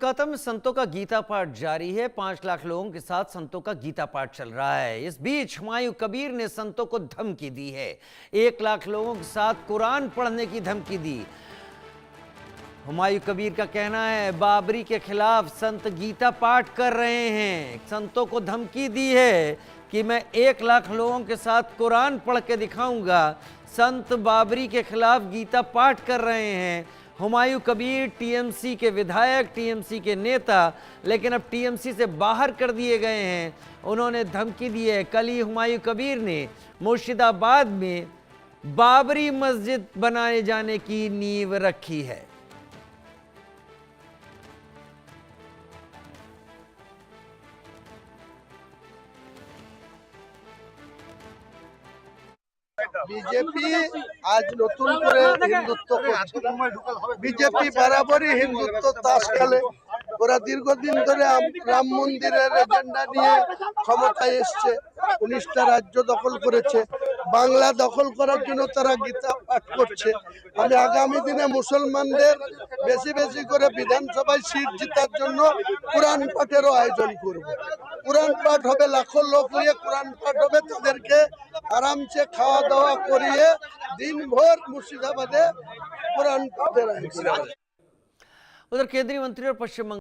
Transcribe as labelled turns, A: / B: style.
A: कोलकाता में संतों का गीता पाठ जारी है। 5 लाख लोगों के साथ संतों का गीता पाठ चल रहा है। इस बीच हुमायूं कबीर ने संतों को धमकी दी है। 1 लाख लोगों के साथ कुरान पढ़ने की धमकी दी। हुमायूं कबीर का कहना है बाबरी के खिलाफ संत गीता पाठ कर रहे हैं। संतों को धमकी दी है कि मैं 1 लाख लोगों के साथ कुरान पढ़ के दिखाऊंगा। संत बाबरी के खिलाफ गीता पाठ कर रहे हैं। हुमायूं कबीर टीएमसी के विधायक, टीएमसी के नेता, लेकिन अब टीएमसी से बाहर कर दिए गए हैं। उन्होंने धमकी दी है। कल ही हुमायूं कबीर ने मुर्शिदाबाद में बाबरी मस्जिद बनाए जाने की नींव रखी है।
B: বিজেপি আজ নতুন করে হিন্দুত্ব করছে। বিজেপি বরাবরই হিন্দুত্ব তাস খেলে। ওরা দীর্ঘদিন ধরে রাম মন্দিরের এজেন্ডা নিয়ে ক্ষমতায় এসছে। 19টা রাজ্য দখল করেছে। বাংলা দখল করার জন্য তারা গীতা পাঠ করছে। আমি আগামী দিনে মুসলমানদের বেশি বেশি করে বিধানসভায় সিট জেতার জন্য কোরআন পাঠেরও আয়োজন করব। কোরআন পাঠ হবে, লাখো লোক নিয়ে কোরআন পাঠ হবে। তাদেরকে আরামসে খাওয়া দাওয়া করিয়ে দিনভর মুর্শিদাবাদে কোরআন পাঠের আয়োজন।
A: उधर केंद्रीय मंत्री और पश्चिम